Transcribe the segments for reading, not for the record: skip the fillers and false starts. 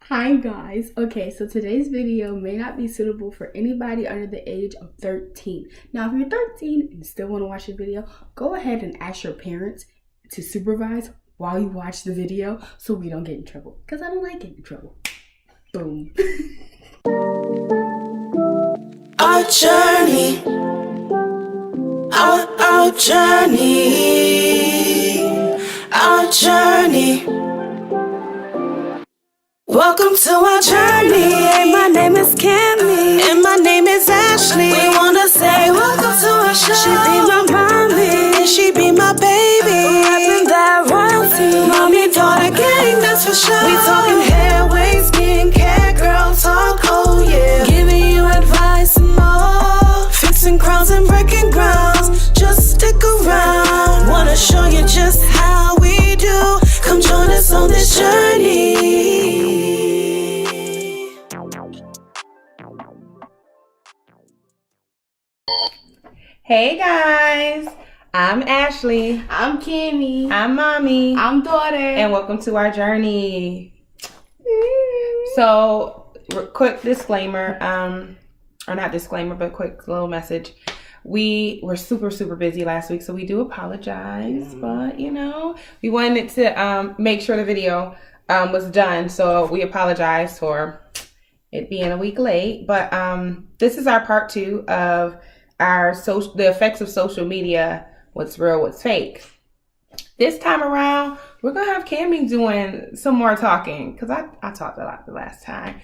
Hi guys. Okay, so today's video may not be suitable for anybody under the age of 13. Now, if you're 13 and still want to watch the video, go ahead and ask your parents to supervise while you watch the video so we don't get in trouble. Because I don't like getting in trouble. Boom. Our journey. Our journey. Our journey. Welcome to our journey. My name is Cammy. And my name is Ashley. We wanna say welcome to our show. She be my mommy. She be my baby. Rapping that royalty. Mommy, daughter gang, that's for sure. We talking hair, waist, skin care, girl talk, oh yeah. Giving you advice and more. Fixing crowns and breaking grounds. Just stick around. Wanna show you just how we do. Come join us on this journey. Hey guys, I'm Ashley. I'm Cammy. I'm Mommy. I'm Daughter. And welcome to our journey. So, quick disclaimer, or not disclaimer, but quick little message. We were super busy last week, so we do apologize. But, you know, we wanted to make sure the video was done, so we apologize for it being a week late. But this is our part 2 of the effects of social media, what's real, what's fake. This time around, we're gonna have Cammy doing some more talking because I talked a lot the last time.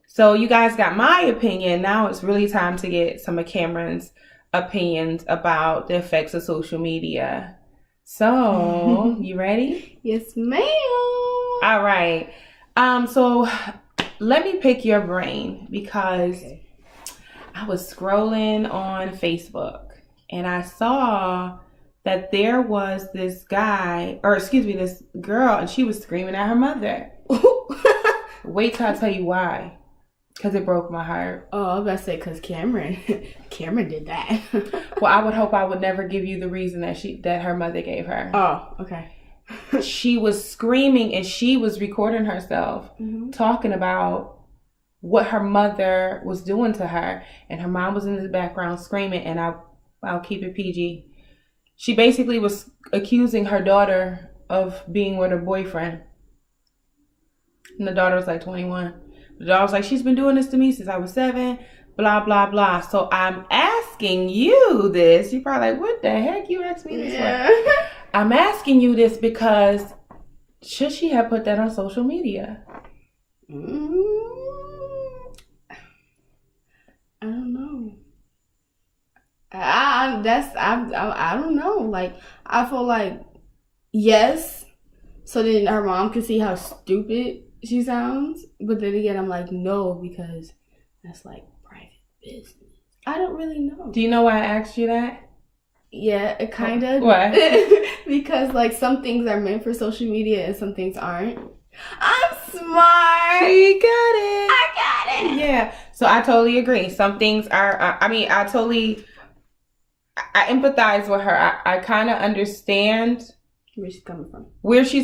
So you guys got my opinion. Now it's really time to get some of Cameron's opinions about the effects of social media. So you ready? Yes, ma'am. All right. So let me pick your brain because I was scrolling on Facebook and I saw that there was this girl, and she was screaming at her mother. Wait till I tell you why. Because it broke my heart. Oh, I was about to say because Cameron did that. Well, I would hope I would never give you the reason that her mother gave her. Oh, okay. She was screaming and she was recording herself talking about what her mother was doing to her, and her mom was in the background screaming, and I'll keep it PG. She basically was accusing her daughter of being with her boyfriend. And the daughter was like 21. The daughter was like, she's been doing this to me since I was 7, blah, blah, blah. So I'm asking you this. You're probably like, what the heck you asked me this for? I'm asking you this because should she have put that on social media? I don't know. I don't know. Like, I feel like yes, so then her mom can see how stupid she sounds. But then again, I'm like, no, because that's like private business. I don't really know. Do you know why I asked you that? Yeah, it kind of. Why? Because like some things are meant for social media and some things aren't. I'm smart. You got it. I got it. Yeah. So I totally agree. Some things are, I empathize with her. I kind of understand where she's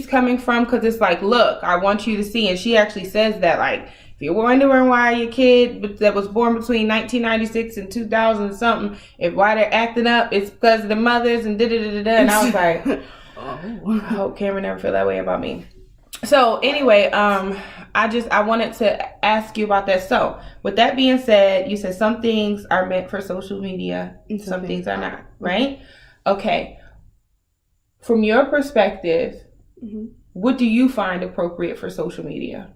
coming from. Because it's like, look, I want you to see. And she actually says that, like, if you're wondering why your kid that was born between 1996 and 2000 something, why they're acting up, it's because of the mothers and da-da-da-da-da. And I was like, I hope Cameron never feel that way about me. So anyway, I wanted to ask you about that. So with that being said, you said some things are meant for social media and some things are not, right? Okay. From your perspective, what do you find appropriate for social media?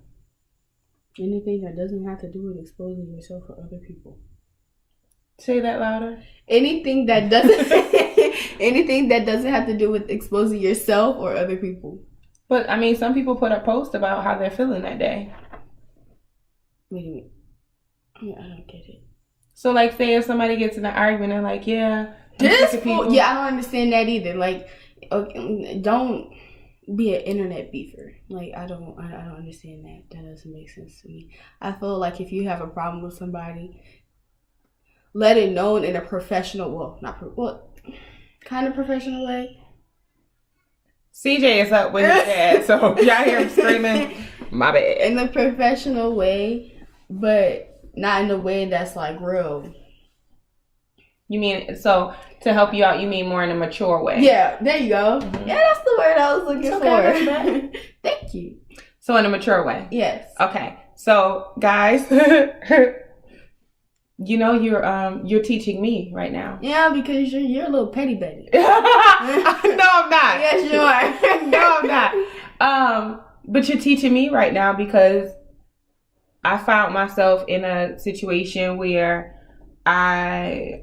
Anything that doesn't have to do with exposing yourself for other people. Say that louder. Anything that doesn't have to do with exposing yourself or other people. But, I mean, some people put up posts about how they're feeling that day. Wait a minute. I don't get it. So, like, say if somebody gets in an argument, they're like, yeah. I don't understand that either. Like, okay, don't be an internet beefer. Like, I don't understand that. That doesn't make sense to me. I feel like if you have a problem with somebody, let it known in a professional, kind of professional way. CJ is up with his dad, so y'all hear him screaming. My bad. in a professional way, but not in a way that's like real. You mean, so to help you out, you mean more in a mature way? Yeah, there you go. Yeah, that's the word I was looking okay, for. Thank you. So in a mature way? Yes. Okay. So guys, you know you're teaching me right now. Yeah, because you're a little petty Betty. No, I'm not. Yes, you are. No, I'm not. But you're teaching me right now because I found myself in a situation where I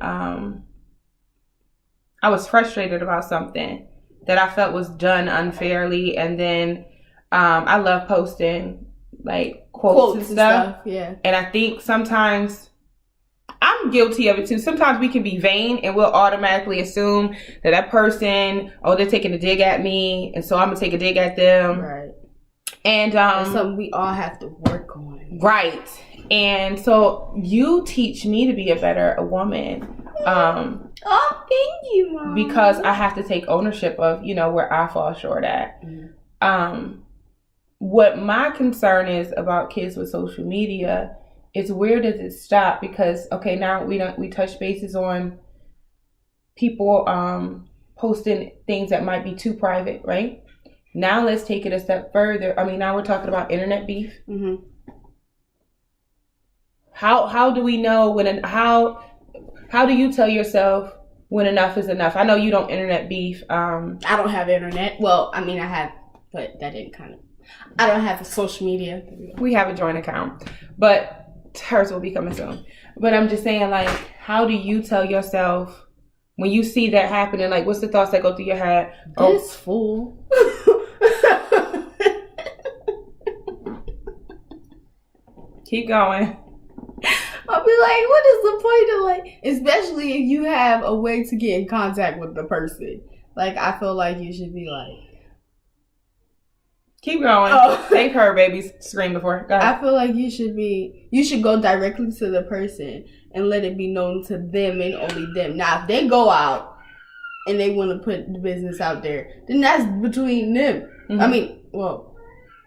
was frustrated about something that I felt was done unfairly, and then I love posting like quotes and stuff. Yeah. And I think sometimes I'm guilty of it too. Sometimes we can be vain and we'll automatically assume that person, they're taking a dig at me, and so I'm gonna take a dig at them. Right. And that's something we all have to work on. Right. And so you teach me to be a better woman. Oh, thank you, Mom. Because I have to take ownership of, where I fall short at. What my concern is about kids with social media is, where does it stop? Because now we touch bases on people posting things that might be too private, right? Now let's take it a step further. I mean, now we're talking about internet beef. Mm-hmm. How do we know when how do you tell yourself when enough is enough? I know you don't internet beef. I don't have internet. Well, I mean, I have, but that didn't I don't have social media. We have a joint account, but hers will be coming soon. But I'm just saying, like, how do you tell yourself when you see that happening? Like, what's the thoughts that go through your head? This fool. Keep going. I'll be like, what is the point of, like, especially if you have a way to get in contact with the person. Like, I feel like you should be like, keep going. Oh. They've heard babies scream before. Go ahead. I feel like you should go directly to the person and let it be known to them and only them. Now, if they go out and they want to put the business out there, then that's between them. Mm-hmm. I mean, well,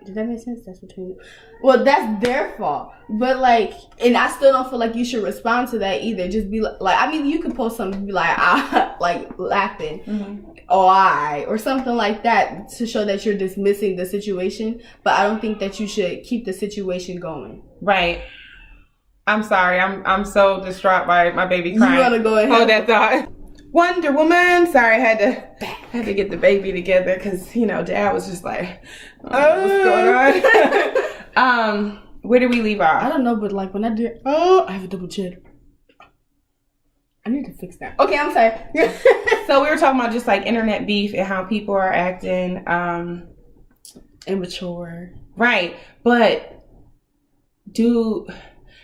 did that make sense? That's between them. Well, that's their fault. But, like, and I still don't feel like you should respond to that either. Just be like, I mean, you could post something and be like, like, laughing. Mm-hmm. Or something like that to show that you're dismissing the situation. But I don't think that you should keep the situation going. Right. I'm sorry. I'm so distraught by my baby crying. You gotta go ahead. Oh, that thought. Wonder Woman. Sorry, I had to get the baby together because Dad was just like, what's going on? Where did we leave off? I don't know, but like when I did, I have a double chin. I need to fix that. Okay, I'm sorry. So we were talking about just like internet beef and how people are acting immature. Right. But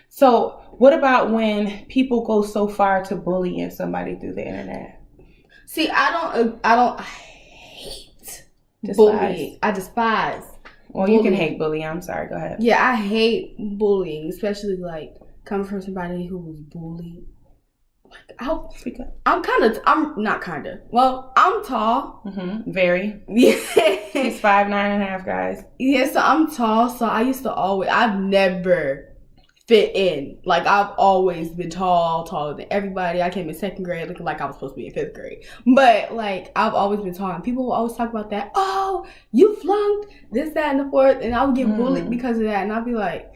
so what about when people go so far to bullying somebody through the internet? See, I hate bullying. I despise. Well, bullying. You can hate bullying. I'm sorry. Go ahead. Yeah, I hate bullying, especially like coming from somebody who was bullied. Like, I'm not kind of. Well, I'm tall. Mm-hmm. Very. Yeah. He's 5'9.5", guys. Yeah, so I'm tall. So I've never fit in. Like, I've always been taller than everybody. I came in 2nd grade looking like I was supposed to be in 5th grade. But, like, I've always been tall. And people will always talk about that. Oh, you flunked this, that, and the fourth. And I would get bullied because of that. And I'll be like,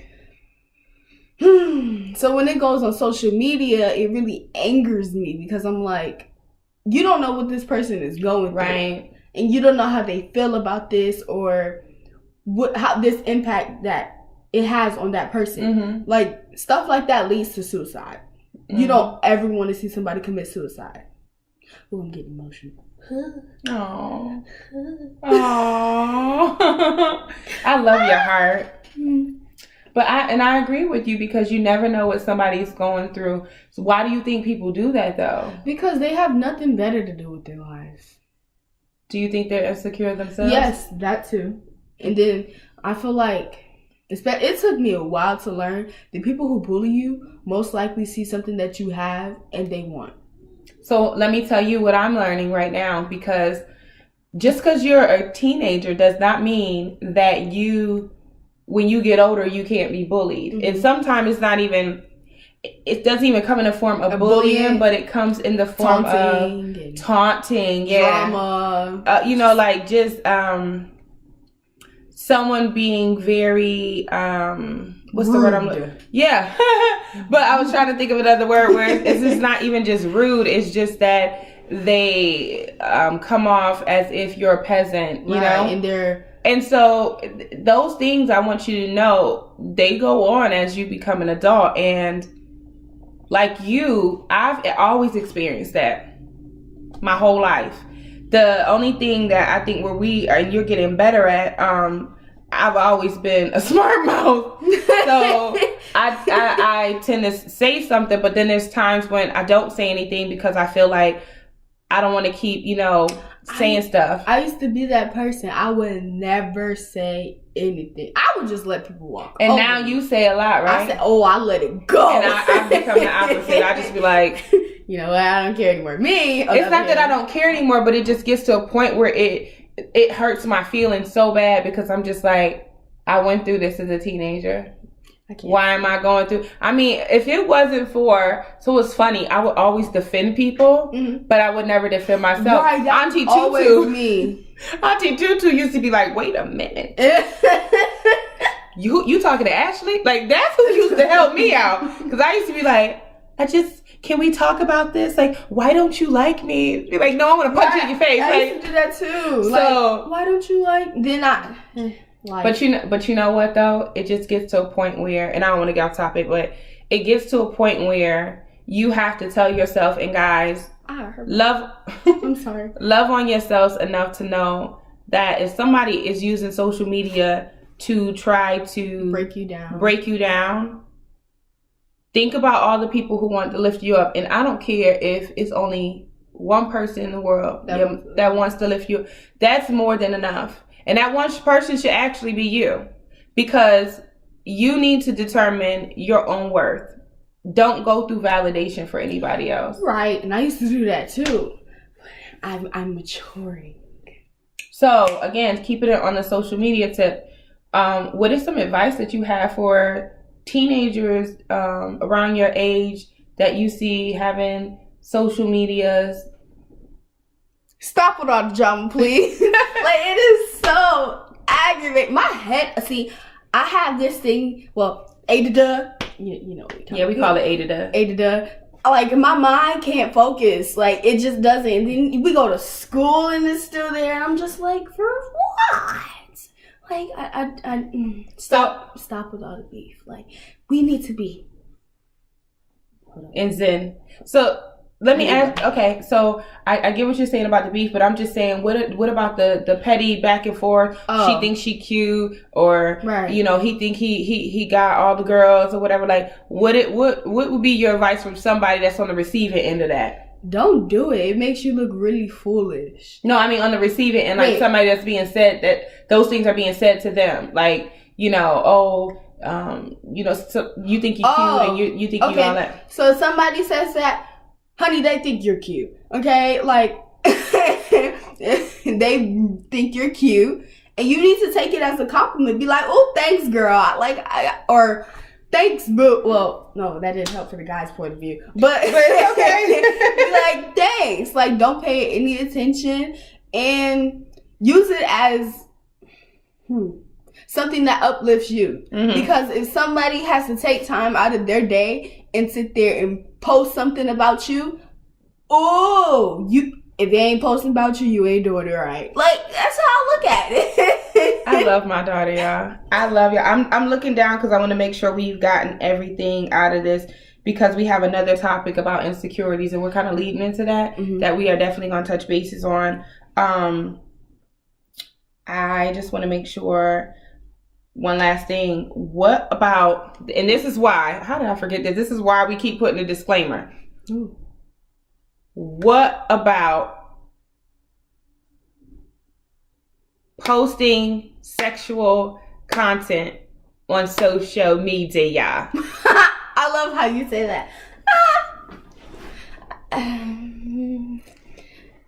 So when it goes on social media, it really angers me because I'm like, you don't know what this person is going through. Right. And you don't know how they feel about this or how this impact that it has on that person. Mm-hmm. Like, stuff like that leads to suicide. Mm-hmm. You don't ever want to see somebody commit suicide. Oh, I'm getting emotional. Aww. Aww. I love your heart. But I agree with you because you never know what somebody's going through. So why do you think people do that though? Because they have nothing better to do with their lives. Do you think they're insecure themselves? Yes, that too. And then I feel like it took me a while to learn the people who bully you most likely see something that you have and they want. So let me tell you what I'm learning right now, because just because you're a teenager does not mean that you when you get older, you can't be bullied. Mm-hmm. And sometimes it's not even, it doesn't even come in the form of bullying, but it comes in the form of taunting, drama. You know, like just someone being very, what's the word I'm looking? Yeah. But I was trying to think of another word where it's just not even just rude. It's just that they come off as if you're a peasant, you know? And so those things I want you to know, they go on as you become an adult. And like you, I've always experienced that my whole life. The only thing that I think where you're getting better at, I've always been a smart mouth. So I tend to say something, but then there's times when I don't say anything because I feel like I don't want to keep, saying stuff. I used to be that person. I would never say anything. I would just let people walk. And now you say a lot, right? I say, I let it go. And I've become the opposite. I just be like, you know what? I don't care anymore. It's not that I don't care anymore, but it just gets to a point where it hurts my feelings so bad because I'm just like, I went through this as a teenager. Why am I going through? I mean, if it wasn't so it's funny. I would always defend people, but I would never defend myself. Right, Auntie Tutu used to be like, wait a minute. You talking to Ashley? Like, that's who used to help me out. Because I used to be like, can we talk about this? Like, why don't you like me? Be like, no, I want to punch you in your face. I used to do that too. So, like, why don't you like? Then But you know what though? It just gets to a point where, and I don't want to get off topic, but it gets to a point where you have to tell yourself, and guys, love on yourselves enough to know that if somebody is using social media to try to break you down, think about all the people who want to lift you up. And I don't care if it's only one person in the world that wants to lift you up. That's more than enough. And that one person should actually be you, because you need to determine your own worth. Don't go through validation for anybody else. Right. And I used to do that too. I'm maturing. So again, keeping it on the social media tip, what is some advice that you have for teenagers around your age that you see having social medias? Stop with all the drama, please. Like, it is so aggravating. My head, see, I have this thing, well, A-da-da, you know what we're talking about. We call it A-da-da. A-da-da. Like, my mind can't focus. Like, it just doesn't. And then we go to school and it's still there. And I'm just like, for what? Like, stop with all the beef. Like, we need to be. And zen. So, let me ask, okay, so I get what you're saying about the beef, but I'm just saying, what about the petty back and forth? She thinks she cute, or, he think he got all the girls or whatever. Like, what would be your advice from somebody that's on the receiving end of that? Don't do it. It makes you look really foolish. No, I mean on the receiving end, like somebody that's being said, that those things are being said to them. Like, so you think you're cute and you think you all that. So somebody says that, honey, they think you're cute. Okay? Like, they think you're cute. And you need to take it as a compliment. Be like, oh, thanks, girl. Or thanks, boo. Well, no, that didn't help for the guy's point of view. But okay. Be like, thanks. Like, don't pay any attention. And use it as something that uplifts you. Mm-hmm. Because if somebody has to take time out of their day and sit there and post something about you, if they ain't posting about you, you ain't doing it right. Like, that's how I look at it. I love my daughter, y'all. I love y'all. I'm looking down because I want to make sure we've gotten everything out of this, because we have another topic about insecurities and we're kind of leading into that, that we are definitely going to touch bases on. I just want to make sure, one last thing, what about, and this is why, how did I forget this? This is why we keep putting a disclaimer. Ooh. What about posting sexual content on social media? I love how you say that.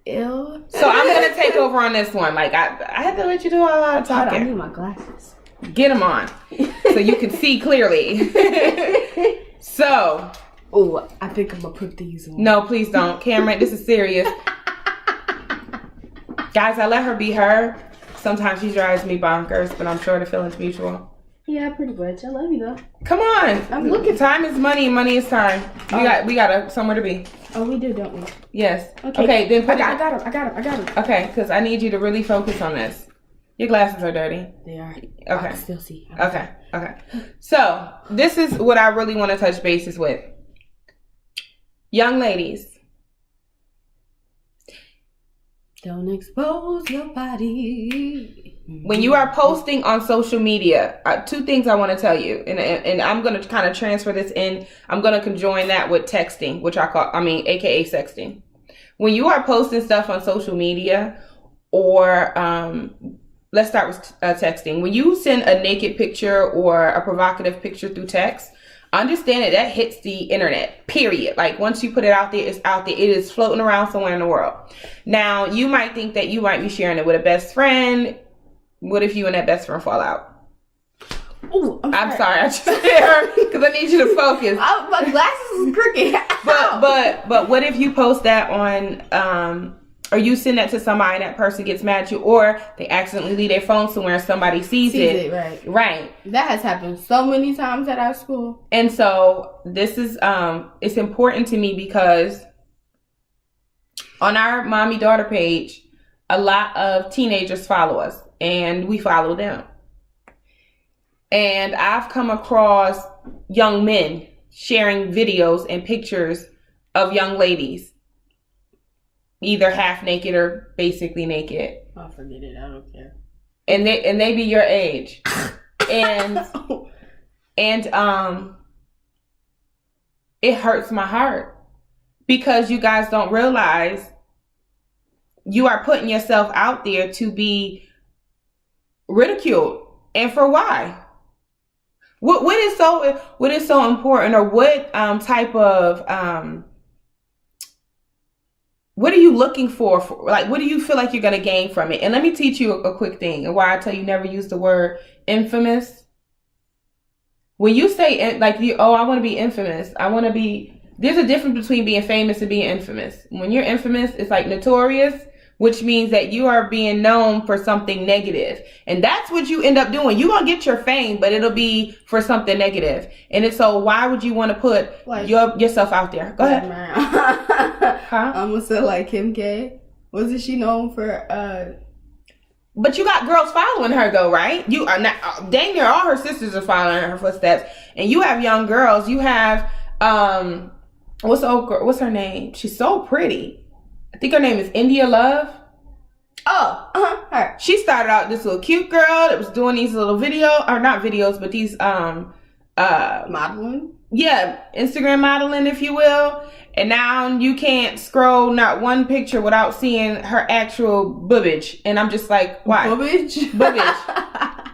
Ew. So I'm going to take over on this one. Like, I had to let you do a lot of talking. I need my glasses. Get them on so you can see clearly. So. Oh, I think I'm gonna put these on. No, please don't. Cameron, this is serious. Guys, I let her be her. Sometimes she drives me bonkers, but I'm sure the feeling's mutual. Yeah, pretty much. I love you though. Come on. I'm looking. Time is money and money is time. We got somewhere to be. Oh, we do, don't we? Yes. Okay, then put I got him. Okay, because I need you to really focus on this. Your glasses are dirty. They are. Okay. I can still see. Okay. So, this is what I really want to touch bases with. Young ladies. Don't expose your body. When you are posting on social media, two things I want to tell you, and I'm going to kind of transfer this in. I'm going to conjoin that with texting, AKA sexting. When you are posting stuff on social media, or let's start with texting. When you send a naked picture or a provocative picture through text, understand that hits the internet, period. Like, once you put it out there, it's out there. It is floating around somewhere in the world. Now, you might think that you might be sharing it with a best friend. What if you and that best friend fall out? Oh, I'm sorry. I just because I need you to focus. My glasses is crooked. But what if you post that on or you send that to somebody and that person gets mad at you, or they accidentally leave their phone somewhere and somebody sees it. Right. That has happened so many times at our school. And so this is it's important to me because on our mommy daughter page, a lot of teenagers follow us and we follow them. And I've come across young men sharing videos and pictures of young ladies, either half naked or basically naked. Oh, forget it. I don't care. And they be your age. And it hurts my heart because you guys don't realize you are putting yourself out there to be ridiculed. And for why? What is so important, or what type of what are you looking for? Like, what do you feel like you're going to gain from it? And let me teach you a quick thing, and why I tell you never use the word infamous. When you say, I want to be infamous, there's a difference between being famous and being infamous. When you're infamous, it's like notorious, which means that you are being known for something negative. And that's what you end up doing. You're going to get your fame, but it'll be for something negative. And so why would you want to put yourself out there? Go ahead. Huh? I'm going to say like Kim K. Wasn't she known for... But you got girls following her though, right? You are not, dang near all her sisters are following her footsteps. And you have young girls. You have, what's her name? She's so pretty. I think her name is India Love. Oh, her. She started out this little cute girl that was doing these little but these modeling. Yeah, Instagram modeling, if you will. And now you can't scroll not one picture without seeing her actual boobage. And I'm just like, why? Boobage?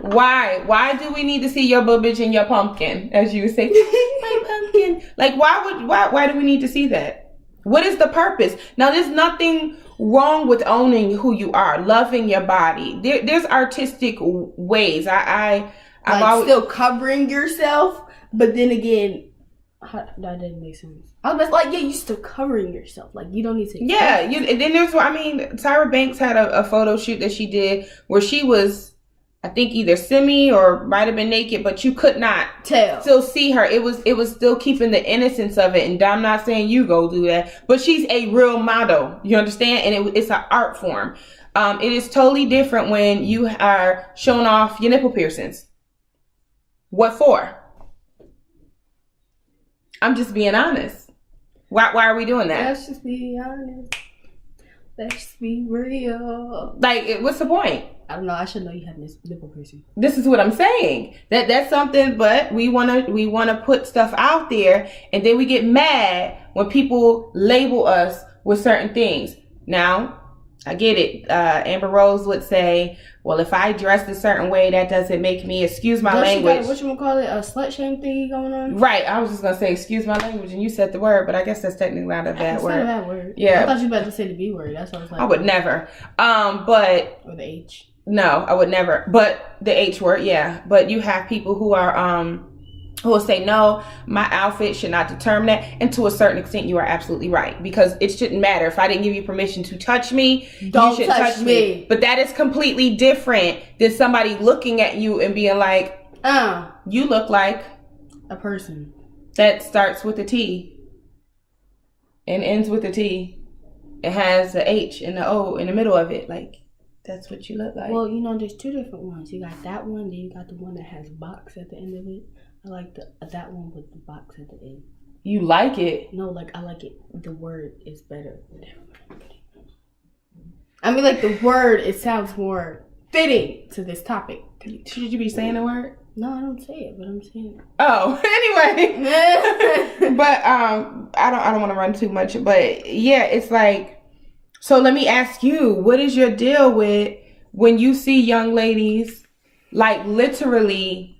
Why? Why do we need to see your boobage and your pumpkin, as you would say? My pumpkin. Like, why do we need to see that? What is the purpose? Now, there's nothing wrong with owning who you are, loving your body. There's artistic ways. I'm always still covering yourself, but then again, that didn't make sense. I was like, yeah, you're still covering yourself. Like, you don't need to. Yeah, and then Tyra Banks had a photo shoot that she did where she was, I think, either semi or might have been naked, but you could not still see her. It was still keeping the innocence of it. And I'm not saying you go do that, but she's a real model. You understand? And it's an art form. It is totally different when you are showing off your nipple piercings. What for? I'm just being honest. Why are we doing that? Let's just be honest. Let's just be real. Like, what's the point? I don't know. I should know you have nipple piercing. This is what I'm saying. That's something, but we wanna put stuff out there, and then we get mad when people label us with certain things. Now, I get it. Amber Rose would say, well, if I dress a certain way, that doesn't make me, excuse my language. What you call it? A slut shame thing going on? Right. I was just going to say, excuse my language, and you said the word, but I guess that's technically not a bad word. It's not a bad word. Yeah. I thought you were about to say the B word. That's what I was like. I would never. But. Or the H. No, I would never. But the H word, yeah. But you have people who are who will say, no, my outfit should not determine that. And to a certain extent, you are absolutely right. Because it shouldn't matter. If I didn't give you permission to touch me, Don't you should touch me. But that is completely different than somebody looking at you and being like, you look like a person. That starts with a T and ends with a T. It has the H and the O in the middle of it. Like, that's what you look like. Well, there's two different ones. You got that one, then you got the one that has box at the end of it. I like that one with the box at the end. You like it? No, like I like it. The word is better. I mean, like the word, it sounds more fitting to this topic. Should you be saying the word? No, I don't say it, but I'm saying it. Oh, anyway. But I don't want to run too much. But yeah, it's like, so let me ask you, what is your deal with when you see young ladies like literally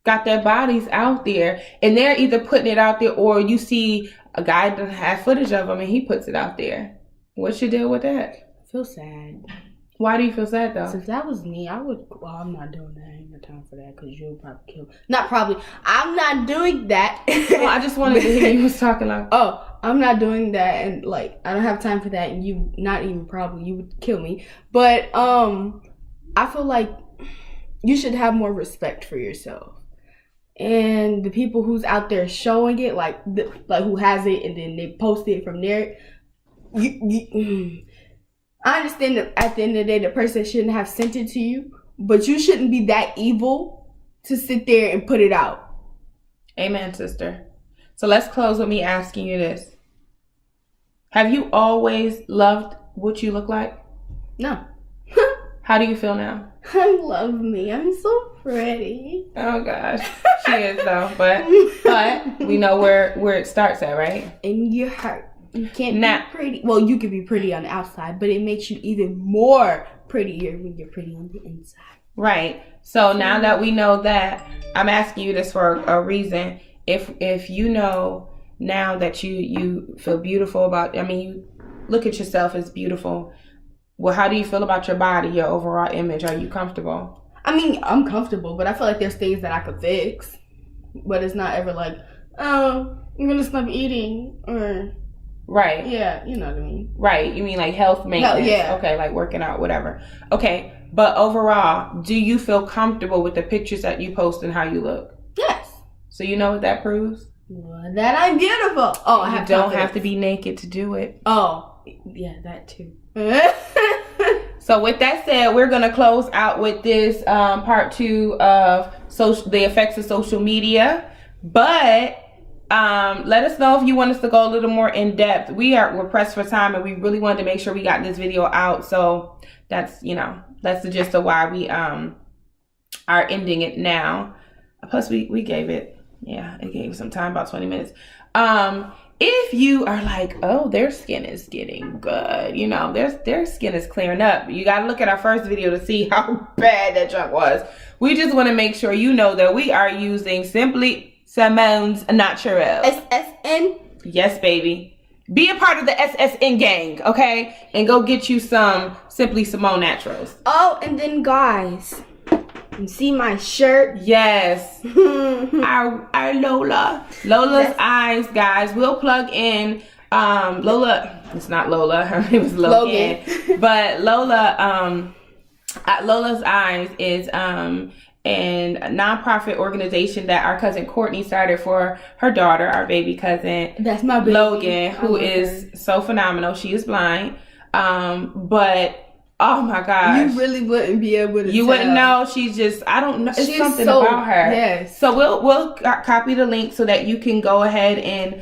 got their bodies out there and they're either putting it out there, or you see a guy that has footage of them and he puts it out there? What's your deal with that? I feel sad. Why do you feel sad though? Since that was me, I would. Well, I'm not doing that. I ain't got time for that because you'll probably kill. Not probably. I'm not doing that. Well, I just wanted to hear you was talking like. Oh, I'm not doing that, and like I don't have time for that, and you not even probably you would kill me. But I feel like you should have more respect for yourself. And the people who's out there showing it, like who has it, and then they post it from there. I understand that at the end of the day, the person shouldn't have sent it to you, but you shouldn't be that evil to sit there and put it out. Amen, sister. So let's close with me asking you this. Have you always loved what you look like? No. How do you feel now? I love me. I'm so pretty. Oh gosh, she is though. But we know where it starts at, right? In your heart. You can't be pretty. Well, you can be pretty on the outside, but it makes you even more prettier when you're pretty on the inside. Right. So now that we know that, I'm asking you this for a reason. If you know now that you feel beautiful about, you look at yourself as beautiful. Well, how do you feel about your body, your overall image? Are you comfortable? I'm comfortable, but I feel like there's things that I could fix. But it's not ever like, oh, I'm going to stop eating or... Right. Yeah, you know what I mean. Right. You mean like health maintenance? Yeah. Okay, like working out, whatever. Okay, but overall, do you feel comfortable with the pictures that you post and how you look? Yes. So you know what that proves? Well, that I'm beautiful. Oh, you don't have to be naked to do it. Oh, yeah, that too. So with that said, we're going to close out with this part 2 of the effects of social media. But let us know if you want us to go a little more in depth. We're pressed for time, and we really wanted to make sure we got this video out. So that's the gist of why we are ending it now. Plus we gave it some time, about 20 minutes. If you are like, oh, their skin is getting good, their skin is clearing up, you got to look at our first video to see how bad that junk was. We just want to make sure you know that we are using Simply Simone's Natural. SSN? Yes, baby. Be a part of the SSN gang, okay? And go get you some Simply Simone Naturals. Oh, and then guys, you see my shirt? Yes. our Lola's eyes, guys. We'll plug in Lola. It's not Lola. Her name is Logan. But Lola, Lola's Eyes is and a nonprofit organization that our cousin Courtney started for her daughter, our baby cousin. That's my baby. Logan, who is so phenomenal. She is blind. But oh my gosh. You really wouldn't be able to You wouldn't know. She's just, I don't know. It's something about her. Yes. So we'll copy the link so that you can go ahead and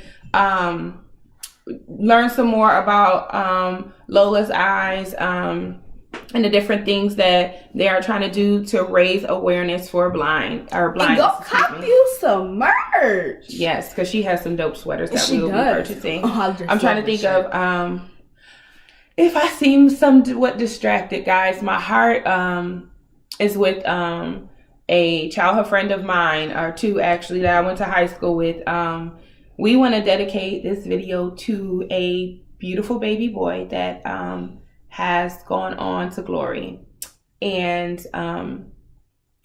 learn some more about Lola's Eyes, and the different things that they are trying to do to raise awareness for blindness. And go cop you some merch. Yes, because she has some dope sweaters that we will be purchasing. Oh, I'm trying to think of if I seem somewhat distracted, guys, my heart is with a childhood friend of mine, or two actually, that I went to high school with. We want to dedicate this video to a beautiful baby boy that has gone on to glory. And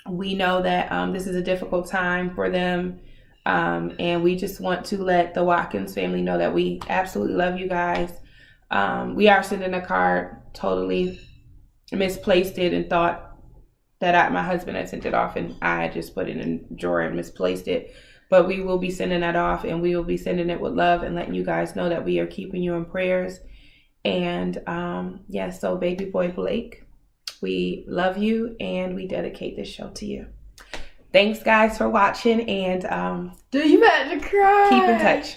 we know that this is a difficult time for them. And we just want to let the Watkins family know that we absolutely love you guys. We are sending a card. Totally misplaced it and thought that my husband had sent it off, and I had just put it in a drawer and misplaced it. But we will be sending that off, and we will be sending it with love and letting you guys know that we are keeping you in prayers. And so baby boy Blake, we love you, and we dedicate this show to you. Thanks, guys, for watching, and Dude, you about to cry. keep in touch.